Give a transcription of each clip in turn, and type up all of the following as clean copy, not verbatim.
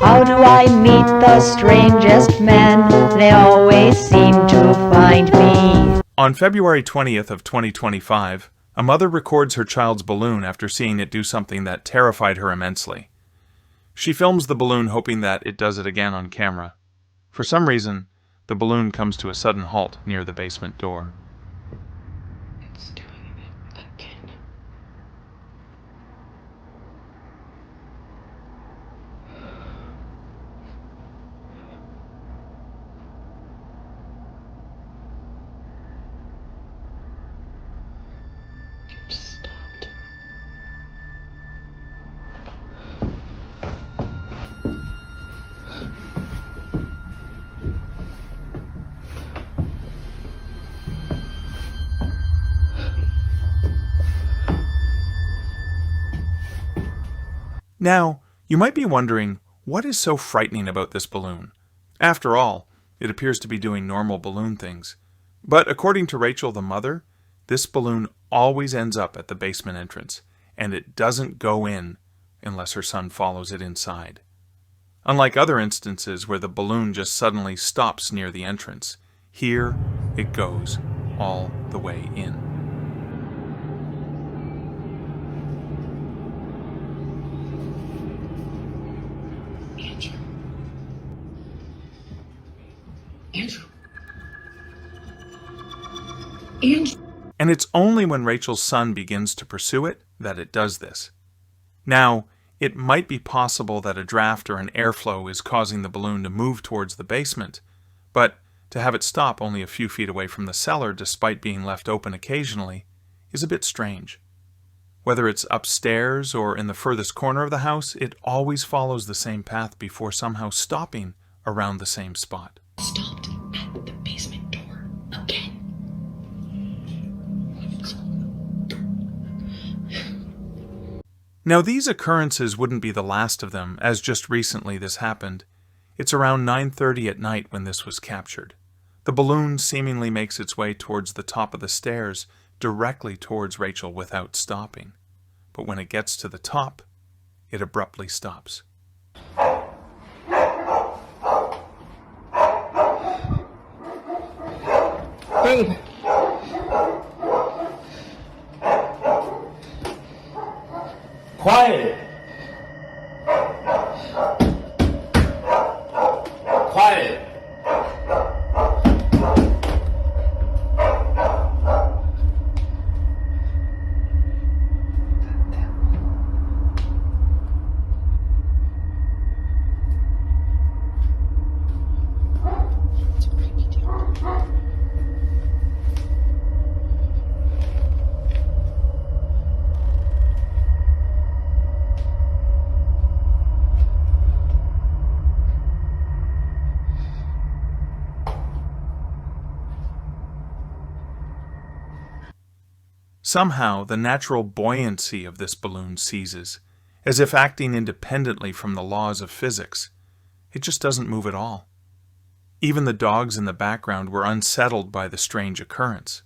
How do I meet the strangest men? They always seem to find me. On February 20th of 2025, a mother records her child's balloon after seeing it do something that terrified her immensely. She films the balloon hoping that it does it again on camera. For some reason, the balloon comes to a sudden halt near the basement door. It's doing it again. Stopped. Now, you might be wondering, what is so frightening about this balloon? After all, it appears to be doing normal balloon things. But according to Rachel the mother, this balloon always ends up at the basement entrance, and it doesn't go in unless her son follows it inside. Unlike other instances where the balloon just suddenly stops near the entrance, here it goes all the way in. Andrew. Andrew. Andrew. And it's only when Rachel's son begins to pursue it that it does this. Now, it might be possible that a draft or an airflow is causing the balloon to move towards the basement, but to have it stop only a few feet away from the cellar despite being left open occasionally is a bit strange. Whether it's upstairs or in the furthest corner of the house, it always follows the same path before somehow stopping around the same spot. Stopped at the basement door again. Now these occurrences wouldn't be the last of them, as just recently this happened. It's around 9:30 at night when this was captured. The balloon seemingly makes its way towards the top of the stairs, directly towards Rachel without stopping. But when it gets to the top, it abruptly stops. Babe. Quiet! Quiet! Somehow, the natural buoyancy of this balloon ceases, as if acting independently from the laws of physics. It just doesn't move at all. Even the dogs in the background were unsettled by the strange occurrence.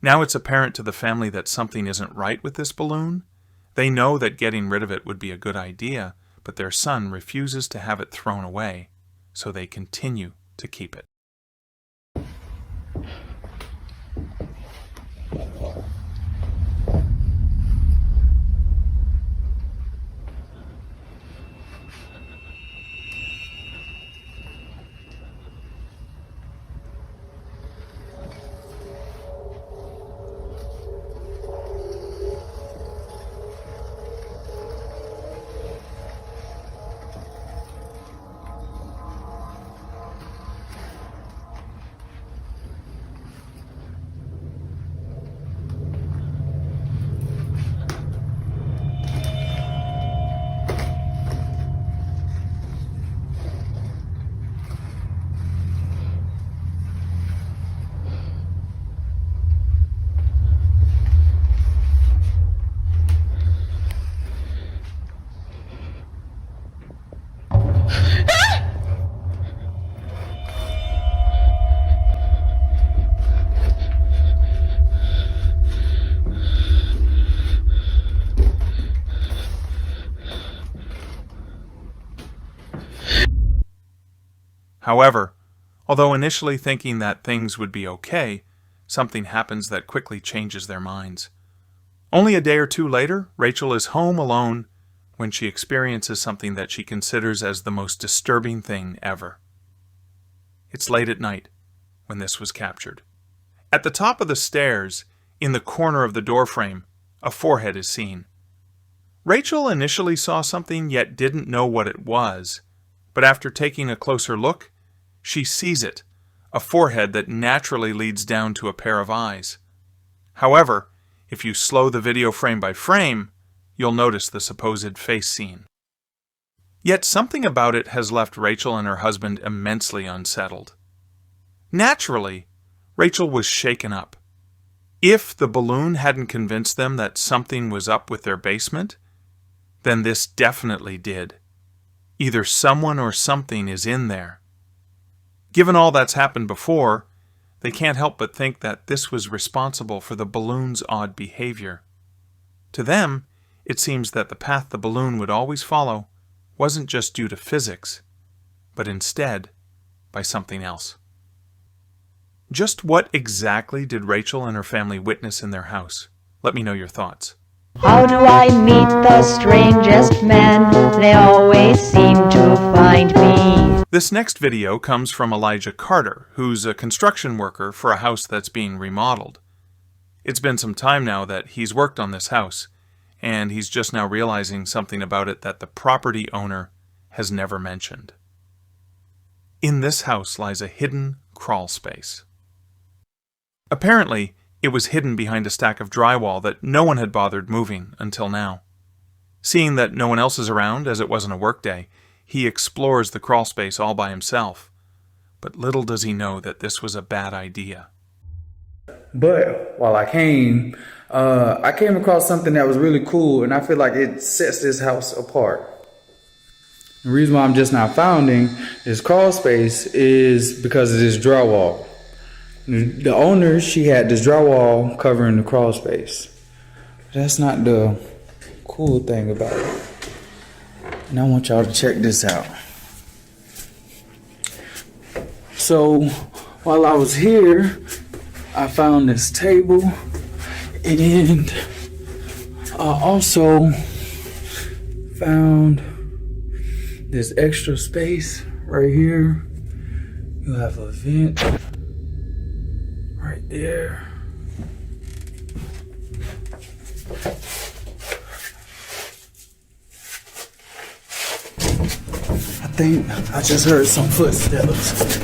Now it's apparent to the family that something isn't right with this balloon. They know that getting rid of it would be a good idea, but their son refuses to have it thrown away, so they continue to keep it. However, although initially thinking that things would be okay, something happens that quickly changes their minds. Only a day or two later, Rachel is home alone when she experiences something that she considers as the most disturbing thing ever. It's late at night when this was captured. At the top of the stairs, in the corner of the doorframe, a forehead is seen. Rachel initially saw something yet didn't know what it was, but after taking a closer look, she sees it, a forehead that naturally leads down to a pair of eyes. However, if you slow the video frame by frame, you'll notice the supposed face scene. Yet something about it has left Rachel and her husband immensely unsettled. Naturally, Rachel was shaken up. If the balloon hadn't convinced them that something was up with their basement, then this definitely did. Either someone or something is in there. Given all that's happened before, they can't help but think that this was responsible for the balloon's odd behavior. To them, it seems that the path the balloon would always follow wasn't just due to physics, but instead by something else. Just what exactly did Rachel and her family witness in their house? Let me know your thoughts. How do I meet the strangest men? They always seem to find me. This next video comes from Elijah Carter, who's a construction worker for a house that's being remodeled. It's been some time now that he's worked on this house, and he's just now realizing something about it that the property owner has never mentioned. In this house lies a hidden crawl space. Apparently, it was hidden behind a stack of drywall that no one had bothered moving until now. Seeing that no one else is around, as it wasn't a workday, he explores the crawl space all by himself. But little does he know that this was a bad idea. But while I came across something that was really cool, and I feel like it sets this house apart. The reason why I'm just now founding this crawl space is because of this drywall. The owner, she had this drywall covering the crawl space. That's not the cool thing about it. And I want y'all to check this out. So while I was here, I found this table, and I also found this extra space right here. You have a vent right there. I think I just heard some footsteps.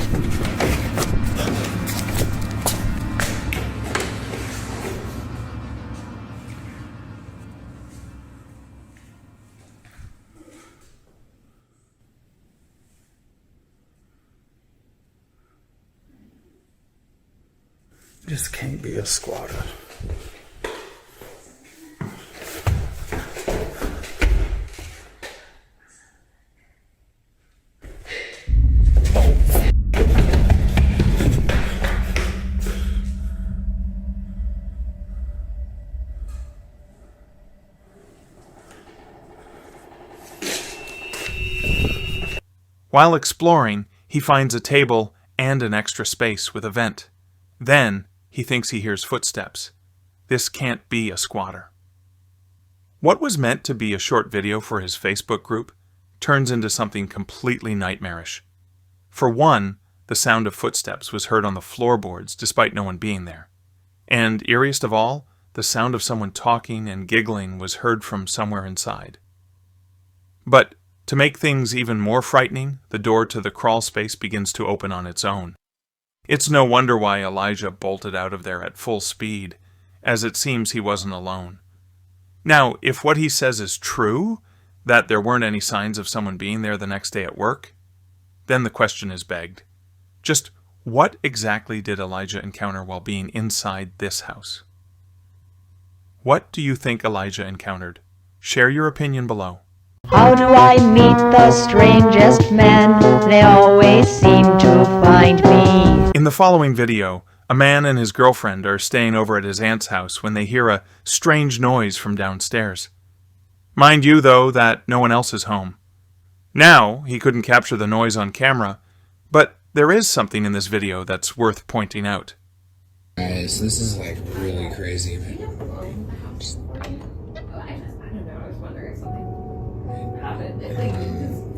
This can't be a squatter. While exploring, he finds a table and an extra space with a vent. Then, he thinks he hears footsteps. This can't be a squatter. What was meant to be a short video for his Facebook group turns into something completely nightmarish. For one, the sound of footsteps was heard on the floorboards despite no one being there. And, eeriest of all, the sound of someone talking and giggling was heard from somewhere inside. But, to make things even more frightening, the door to the crawl space begins to open on its own. It's no wonder why Elijah bolted out of there at full speed, as it seems he wasn't alone. Now, if what he says is true, that there weren't any signs of someone being there the next day at work, then the question is begged. Just what exactly did Elijah encounter while being inside this house? What do you think Elijah encountered? Share your opinion below. How do I meet the strangest men? They always seem to find me. In the following video, a man and his girlfriend are staying over at his aunt's house when they hear a strange noise from downstairs. Mind you, though, that no one else is home. Now, he couldn't capture the noise on camera, But there is something in this video that's worth pointing out. Guys, this is like really crazy. I don't know. I was wondering if something happened.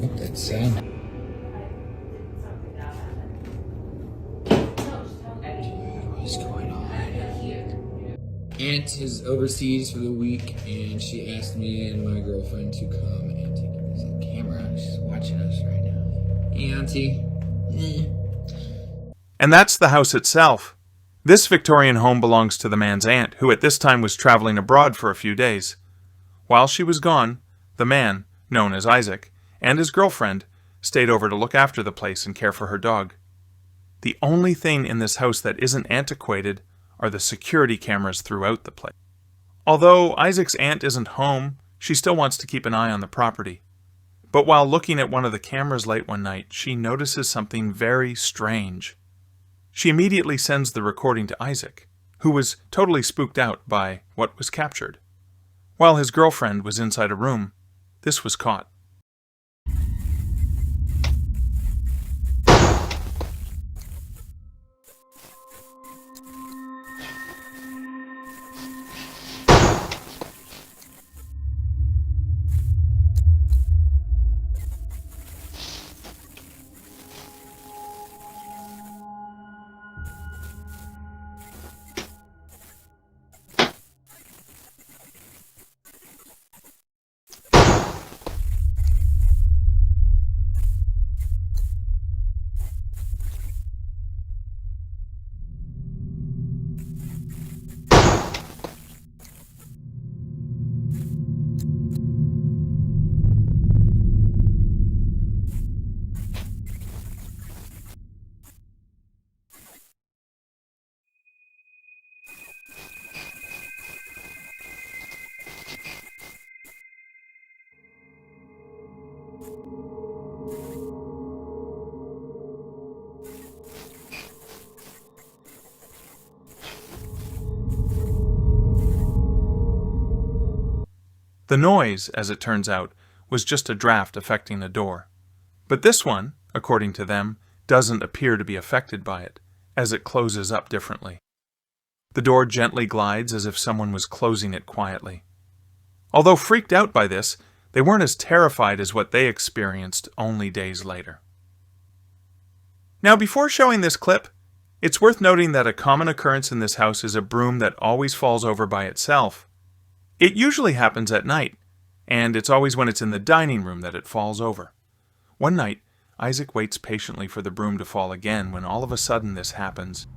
What that sound? What's going on? Aunt is overseas for the week, and she asked me and my girlfriend to come and take this on camera. She's watching us right now. Hey, Auntie. And that's the house itself. This Victorian home belongs to the man's aunt, who at this time was traveling abroad for a few days. While she was gone, the man, known as Isaac, and his girlfriend stayed over to look after the place and care for her dog. The only thing in this house that isn't antiquated are the security cameras throughout the place. Although Isaac's aunt isn't home, she still wants to keep an eye on the property. But while looking at one of the cameras late one night, she notices something very strange. She immediately sends the recording to Isaac, who was totally spooked out by what was captured. While his girlfriend was inside a room, this was caught. The noise, as it turns out, was just a draft affecting the door. But this one, according to them, doesn't appear to be affected by it, as it closes up differently. The door gently glides as if someone was closing it quietly. Although freaked out by this, they weren't as terrified as what they experienced only days later. Now, before showing this clip, it's worth noting that a common occurrence in this house is a broom that always falls over by itself. It usually happens at night, and it's always when it's in the dining room that it falls over. One night, Isaac waits patiently for the broom to fall again when all of a sudden this happens.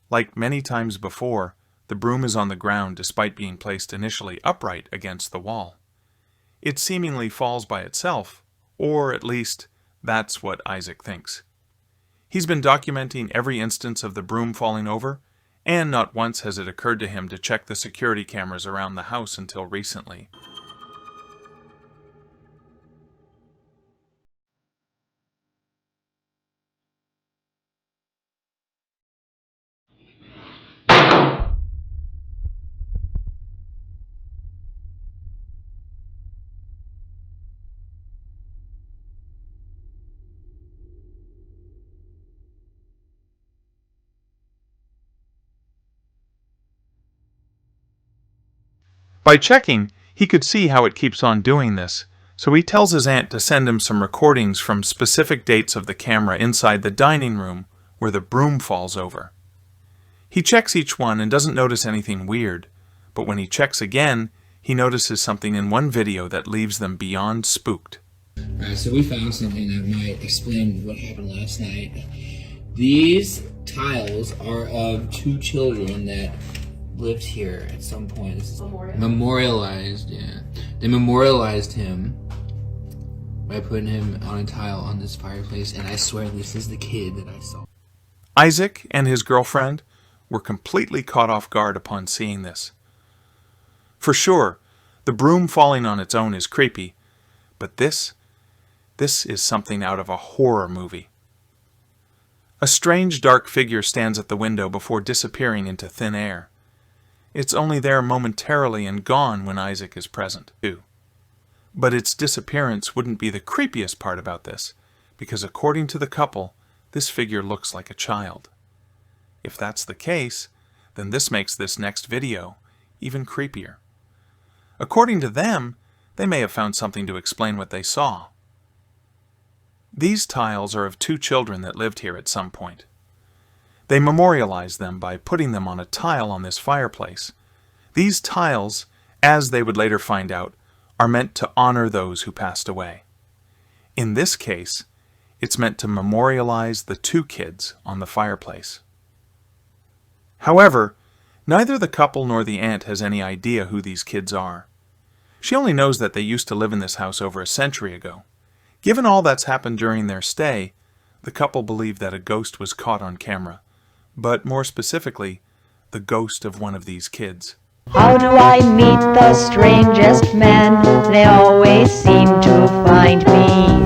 Like many times before, the broom is on the ground despite being placed initially upright against the wall. It seemingly falls by itself, or at least that's what Isaac thinks. He's been documenting every instance of the broom falling over, and not once has it occurred to him to check the security cameras around the house until recently. By checking, he could see how it keeps on doing this, so he tells his aunt to send him some recordings from specific dates of the camera inside the dining room where the broom falls over. He checks each one and doesn't notice anything weird, but when he checks again, he notices something in one video that leaves them beyond spooked. Alright, so we found something that might explain what happened last night. These tiles are of 2 children that lived here at some point. This is memorialized, yeah. They memorialized him by putting him on a tile on this fireplace, and I swear this is the kid that I saw. Isaac and his girlfriend were completely caught off guard upon seeing this. For sure, the broom falling on its own is creepy, but this is something out of a horror movie. A strange dark figure stands at the window before disappearing into thin air. It's only there momentarily and gone when Isaac is present, too. But its disappearance wouldn't be the creepiest part about this, because according to the couple, this figure looks like a child. If that's the case, then this makes this next video even creepier. According to them, they may have found something to explain what they saw. These tiles are of 2 children that lived here at some point. They memorialized them by putting them on a tile on this fireplace. These tiles, as they would later find out, are meant to honor those who passed away. In this case, it's meant to memorialize the 2 kids on the fireplace. However, neither the couple nor the aunt has any idea who these kids are. She only knows that they used to live in this house over a century ago. Given all that's happened during their stay, the couple believe that a ghost was caught on camera, but more specifically, the ghost of one of these kids. How do I meet the strangest men? They always seem to find me.